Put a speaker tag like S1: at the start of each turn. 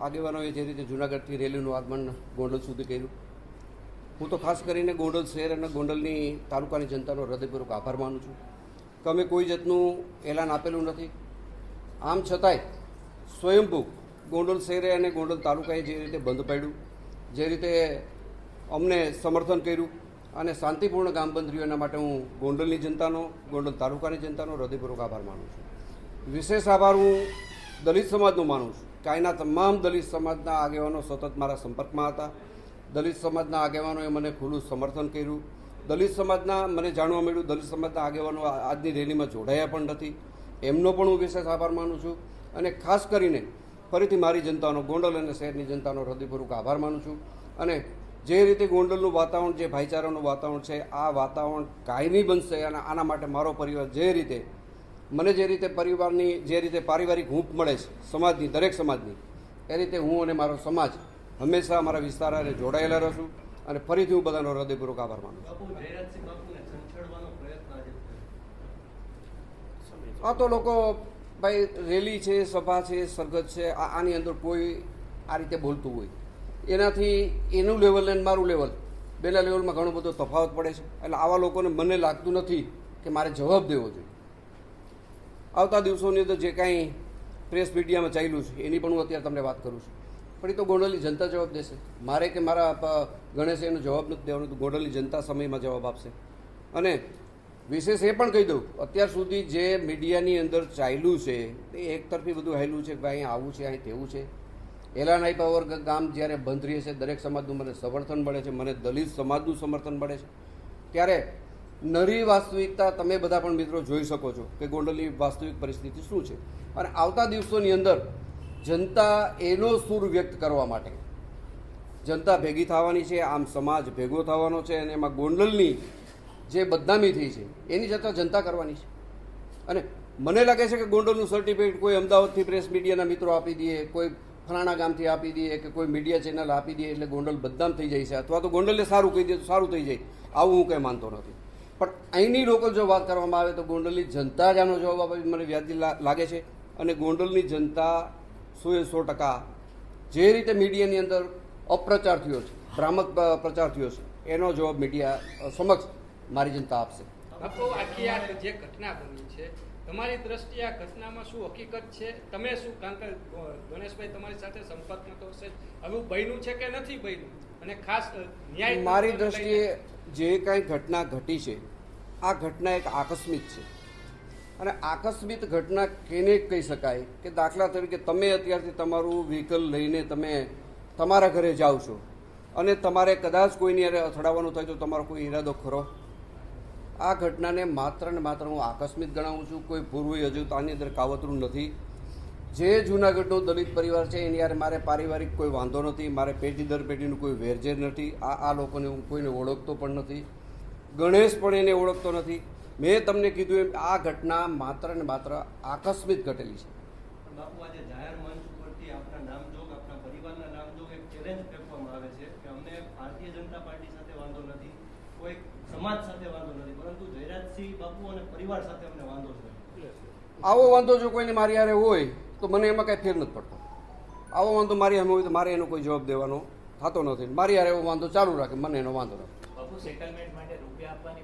S1: આગેવાનોએ જે રીતે જૂનાગઢથી રેલીનું આગમન ગોંડલ સુધી કર્યું, હું તો ખાસ કરીને ગોંડલ શહેર અને ગોંડલની તાલુકાની જનતાનો હૃદયપૂર્વક આભાર માનું છું કે અમે કોઈ જાતનું એલાન આપેલું નથી. આમ છતાંય સ્વયંભૂ ગોંડલ શહેરે અને ગોંડલ તાલુકાએ જે રીતે બંધ પાડ્યું, જે રીતે અમને સમર્થન કર્યું અને શાંતિપૂર્ણ ગામ બંધ રહ્યું, એના માટે હું ગોંડલની જનતાનો, ગોંડલ તાલુકાની જનતાનો હૃદયપૂર્વક આભાર માનું છું. વિશેષ આભાર હું દલિત સમાજનો માનું છું કે અહીંના તમામ દલિત સમાજના આગેવાનો સતત મારા સંપર્કમાં હતા. દલિત સમાજના આગેવાનોએ મને ખુલ્લું સમર્થન કર્યું. દલિત સમાજના મને જાણવા મળ્યું દલિત સમાજના આગેવાનો આજની રેલીમાં જોડાયા પણ નથી, એમનો પણ હું વિશેષ આભાર માનું છું. અને ખાસ કરીને ફરીથી મારી જનતાનો, ગોંડલ અને શહેરની જનતાનો હૃદયપૂર્વક આભાર માનું છું. અને જે રીતે ગોંડલનું વાતાવરણ, જે ભાઈચારાનું વાતાવરણ છે, આ વાતાવરણ કાયમી બનશે. અને આના માટે મારો પરિવાર જે રીતે મને જે રીતે પરિવારની જે રીતે પારિવારિક હૂંફ મળે છે સમાજની, દરેક સમાજની, એ રીતે હું અને મારો સમાજ હંમેશા અમારા વિસ્તાર અને જોડાયેલા રહીશું. અને ફરીથી હું બધાનો હૃદયપૂર્વક આભાર માનું છું. આ તો લોકો ભાઈ રેલી છે, સભા છે, સરઘસ છે, આની અંદર કોઈ આ રીતે બોલતું હોય, એનાથી એનું લેવલ અને મારું લેવલ, બેના લેવલમાં ઘણો બધો તફાવત પડે છે. એટલે આવા લોકોને મને લાગતું નથી કે મારે જવાબ દેવો જોઈએ. આવતા દિવસોની અંદર જે કાંઈ પ્રેસ મીડિયામાં ચાલ્યું છે એની પણ હું અત્યારે તમને વાત કરું છું, પણ એ તો ગોંડલની જનતા જવાબ દેશે. મારે કે મારા ગણેશે એનો જવાબ નથી દેવાનો, તો ગોંડલની જનતા સમયમાં જવાબ આપશે. અને વિશેષ એ પણ કહી દઉં, અત્યાર સુધી જે મીડિયાની અંદર ચાલ્યું છે એ એકતરફી બધું હાલ્યું છે કે ભાઈ અહીં આવું છે, અહીં તેવું છે. એલાન આપ્યા વગર ગામ જ્યારે બંધ રહે છે, દરેક સમાજનું મને સમર્થન મળે છે, મને દલિત સમાજનું સમર્થન મળે છે, ત્યારે નરી વાસ્તવિકતા તમે બધા પણ મિત્રો જોઈ શકો છો કે ગોંડલની વાસ્તવિક પરિસ્થિતિ શું છે. અને આવતા દિવસોની અંદર જનતા એનો સૂર વ્યક્ત કરવા માટે જનતા ભેગી થવાની છે, આમ સમાજ ભેગો થવાનો છે. અને એમાં ગોંડલની જે બદનામી થઈ છે એની ચર્ચા જનતા કરવાની છે. અને મને લાગે છે કે ગોંડલનું સર્ટિફિકેટ કોઈ અમદાવાદથી પ્રેસ મીડિયાના મિત્રો આપી દે, કોઈ ફલાણા ગામથી આપી દે, કે કોઈ મીડિયા ચેનલ આપી દે એટલે ગોંડલ બદનામ થઈ જાય છે, અથવા તો ગોંડલને સારું કહી દે તો સારું થઈ જાય, આવું હું કંઈ માનતો નથી. પણ અહીંની લોકલ જો વાત કરવામાં આવે તો ગોંડલની જનતા જ આનો જવાબ આપે મને વ્યાજબી લાગે છે. અને ગોંડલની જનતા 100% જે રીતે મીડિયાની અંદર અપ્રચાર થયો છે, ભ્રામક પ્રચાર થયો છે, એનો જવાબ મીડિયા સમક્ષ મારી જનતા આપશે.
S2: બાપુ, આખી આ જે ઘટના બની છે, તમારી દ્રષ્ટિએ આ ઘટનામાં શું હકીકત છે? તમે શું, કારણ કે ગણેશભાઈ તમારી સાથે સંપર્કમાં તો હશે, હવે બન્યું છે કે નથી બન્યું? અને ખાસ ન્યાય,
S1: મારી દ્રષ્ટિએ જે કાંઈ ઘટના ઘટી છે, આ ઘટના એક આકસ્મિક છે. અને આકસ્મિક ઘટના કેને કહી શકાય કે દાખલા તરીકે તમે અત્યારથી તમારું વ્હીકલ લઈને તમે તમારા ઘરે જાઓ છો અને તમારે કદાચ કોઈની હારે અથડાવવાનું થાય તો તમારો કોઈ ઈરાદો ખરો? આ ઘટનાને માત્ર ને માત્ર હું આકસ્મિક ગણાવું છું. કોઈ પૂર્વ હજુ આની અંદર કાવતરું નથી. જે જૂનાગઢનો દલિત પરિવાર છે એની યારે મારે પારિવારિક કોઈ વાંધો નથી, મારે પેઢી દર પેઢીનું કોઈ વેરઝેર નથી. આ લોકોને હું કોઈને ઓળખતો પણ નથી, ગણેશ પણ એને ઓળખતો નથી. મેં તમને કીધું એમ આ ઘટના માત્ર ને માત્ર આકસ્મિક ઘટેલી છે.
S3: બાપુ, આજે જાહેર મંચ ઉપરથી આપના નામજોગ, આપના પરિવારના નામજોગ એક ચેલેન્જ ફેંકવામાં આવે છે કે અમને ભારતીય જનતા પાર્ટી સાથે વાંધો નથી, કોઈ સમાજ સાથે વાંધો નથી, પરંતુ જયરાજસિંહ બાપુ અને પરિવાર સાથે અમને વાંધો છે.
S1: આવો વાંધો જો કોઈને મારી હારે હોય તો મને એમાં કાંઈ ફેર નથી પડતો. આવો વાંધો મારી સામે હોય તો મારે એનો કોઈ જવાબ દેવાનો થતો નથી. મારી હારે એવો વાંધો ચાલુ રાખે, મને એનો વાંધો નથી.
S4: બાપુ, સેટલમેન્ટ માટે રૂપિયા આપવાની